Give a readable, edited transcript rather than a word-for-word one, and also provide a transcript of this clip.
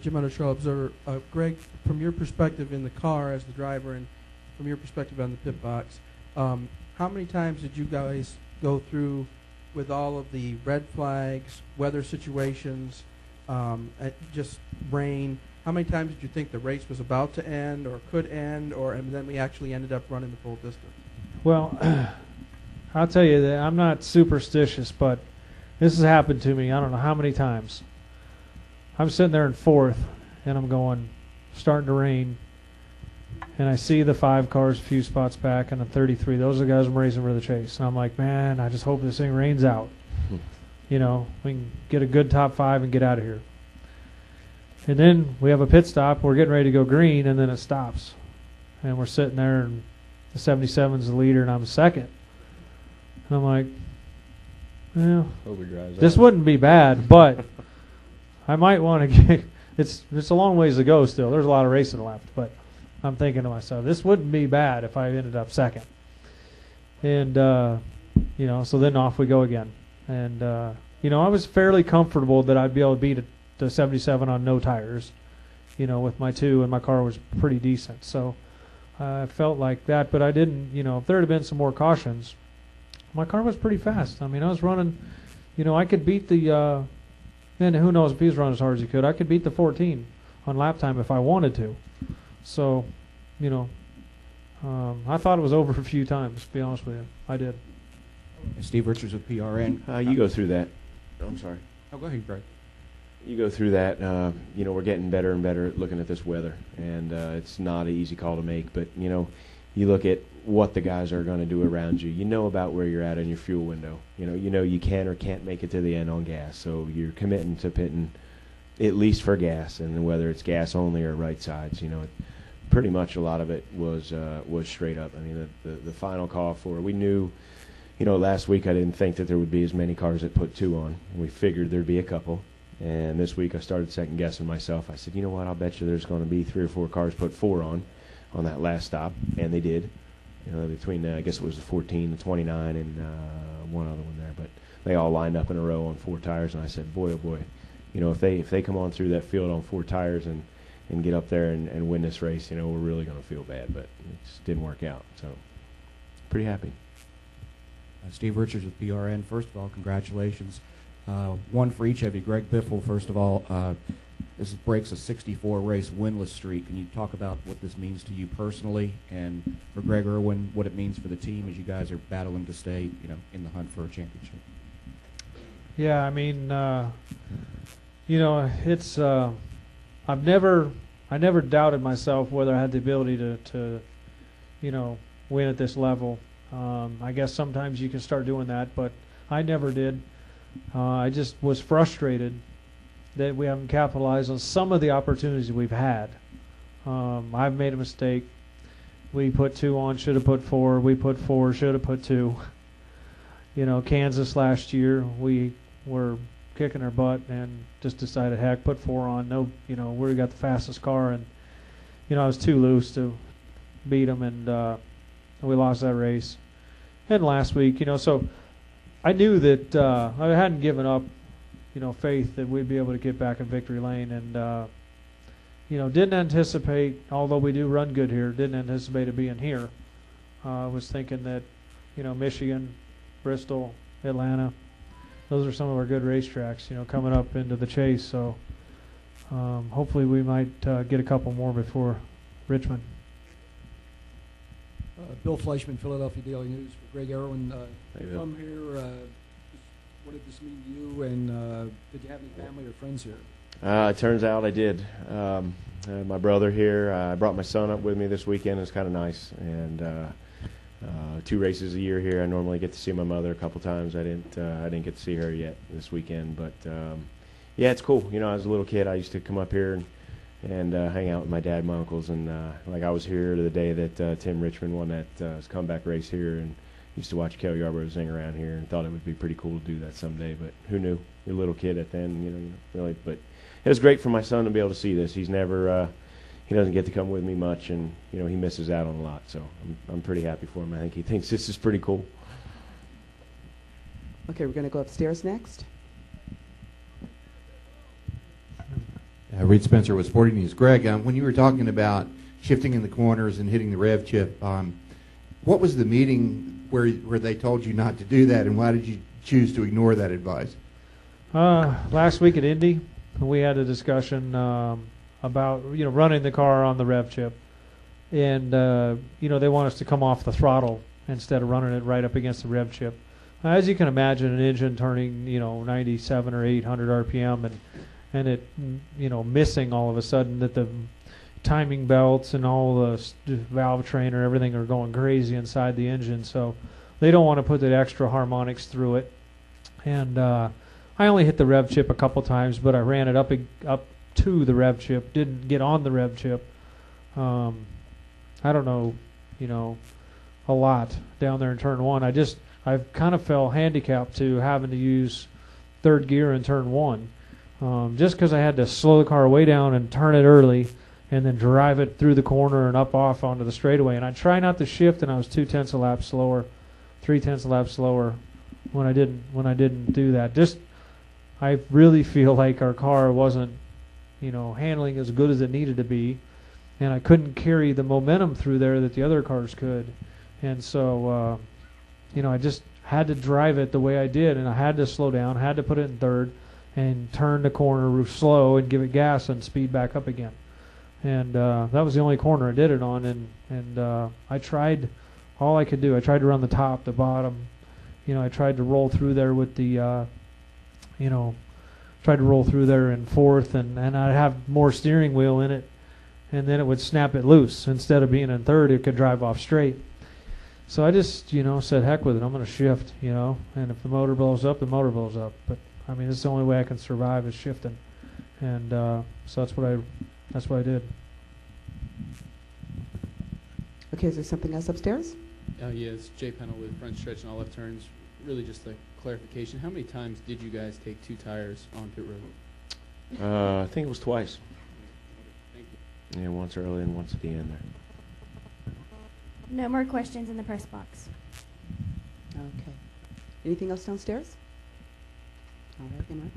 Jim Undershaw, Observer. Greg, from your perspective in the car as the driver and from your perspective on the pit box, how many times did you guys go through with all of the red flags, weather situations, just rain? How many times did you think the race was about to end or could end, and then we actually ended up running the full distance? Well, I'll tell you that I'm not superstitious, but this has happened to me I don't know how many times. I'm sitting there in fourth, and I'm going, starting to rain, and I see the 5 cars a few spots back, and the 33. Those are the guys I'm racing for the chase. And I'm like, man, I just hope this thing rains out. You know, we can get a good top 5 and get out of here. And then we have a pit stop. We're getting ready to go green, and then it stops. And we're sitting there, and the 77's the leader, and I'm second. And I'm like, well, this wouldn't be bad, but I might want to get – it's a long ways to go still. There's a lot of racing left, but I'm thinking to myself, this wouldn't be bad if I ended up second. And, you know, so then off we go again. And, you know, I was fairly comfortable that I'd be able to beat the 77 on no tires, you know, with my 2, and my car was pretty decent. So I felt like that, but I didn't, you know, if there had been some more cautions, my car was pretty fast. I mean, I was running, you know, I could beat the, and who knows if he was running as hard as he could, I could beat the 14 on lap time if I wanted to. So, you know, I thought it was over a few times, to be honest with you. I did. Steve Richards with PRN. You go through that. I'm sorry. Oh, go ahead, Greg. You go through that. You know, we're getting better and better at looking at this weather, and it's not an easy call to make. But, you know, you look at what the guys are going to do around you. You know about where you're at in your fuel window. You know you can or can't make it to the end on gas. So you're committing to pitting at least for gas, and whether it's gas only or right sides, you know, pretty much a lot of it was straight up. I mean, the final call for, we knew, you know, last week I didn't think that there would be as many cars that put 2 on. We figured there'd be a couple. And this week I started second guessing myself. I said, you know what, I'll bet you there's going to be 3 or 4 cars put 4 on that last stop. And they did. You know, between, I guess it was the 14, the 29, and one other one there. But they all lined up in a row on 4 tires. And I said, boy, oh boy, you know, if they come on through that field on 4 tires and get up there and win this race, you know, we're really going to feel bad. But it just didn't work out. So pretty happy. Steve Richards with PRN. First of all, congratulations. One for each of you. Greg Biffle, first of all, this breaks a 64-race winless streak. Can you talk about what this means to you personally, and for Greg Irwin, what it means for the team as you guys are battling to stay, you know, in the hunt for a championship? Yeah, I mean, you know, it's I never doubted myself whether I had the ability to you know, win at this level. I guess sometimes you can start doing that, but I never did. I just was frustrated that we haven't capitalized on some of the opportunities we've had. I've made a mistake. We put 2 on, should have put 4. We put 4, should have put 2. You know, Kansas last year, we were kicking our butt and just decided, heck, put 4 on. No, you know, we got the fastest car, and you know, I was too loose to beat them, and we lost that race. And last week, you know, so I knew that I hadn't given up, you know, faith that we'd be able to get back in victory lane, and you know, didn't anticipate, although we do run good here, didn't anticipate it being here. I was thinking that, you know, Michigan, Bristol, Atlanta, those are some of our good racetracks, you know, coming up into the chase. So hopefully we might get a couple more before Richmond. Bill Fleischman, Philadelphia Daily News. For Greg Irwin, Hey, Bill. from here, what did this mean to you, and did you have any family or friends here? It turns out I did. My brother here. I brought my son up with me this weekend. It was kind of nice. And 2 races a year here. I normally get to see my mother a couple times. I didn't get to see her yet this weekend. But yeah, it's cool. You know, as a little kid, I used to come up here and hang out with my dad and my uncles. And like I was here the day that Tim Richmond won that his comeback race here, and used to watch Kelly Yarborough zing around here, and thought it would be pretty cool to do that someday. But who knew? You're a little kid at then, you know, really. But it was great for my son to be able to see this. He's never, he doesn't get to come with me much, and you know, he misses out on a lot. So I'm pretty happy for him. I think he thinks this is pretty cool. Okay, we're going to go upstairs next. Reed Spencer with Sporting News. Greg, when you were talking about shifting in the corners and hitting the rev chip, what was the meeting where they told you not to do that, and why did you choose to ignore that advice? Last week at Indy, we had a discussion about running the car on the rev chip, and they want us to come off the throttle instead of running it right up against the rev chip. As you can imagine, an engine turning 97 or 800 RPM and it missing all of a sudden, that the timing belts and all the valve train or everything are going crazy inside the engine, so they don't want to put that extra harmonics through it. And I only hit the rev chip a couple times, but I ran it up to the rev chip, didn't get on the rev chip. I don't know, a lot down there in turn one. I kind of fell handicapped to having to use third gear in turn one, just because I had to slow the car way down and turn it early, and then drive it through the corner and up off onto the straightaway. And I try not to shift, and I was 0.2 laps slower, 0.3 laps slower when I didn't do that. I really feel like our car wasn't, handling as good as it needed to be, and I couldn't carry the momentum through there that the other cars could. And so, I just had to drive it the way I did, and I had to slow down, had to put it in third, and turn the corner slow and give it gas and speed back up again. And that was the only corner I did it on, and I tried all I could do. I tried to run the top, the bottom. I tried to roll through there with the, tried to roll through there in fourth, and I'd have more steering wheel in it, and then it would snap it loose. Instead of being in third, it could drive off straight. So I just, said, heck with it. I'm going to shift, and if the motor blows up, the motor blows up. But, it's the only way I can survive is shifting. And so that's what I did. Okay, is there something else upstairs? Yeah, it's Jay Pennell with front stretch and all left turns. Really just a clarification. How many times did you guys take 2 tires on pit road? I think it was twice. Thank you. Yeah, once early and once at the end there. No more questions in the press box. Okay. Anything else downstairs? All right, then.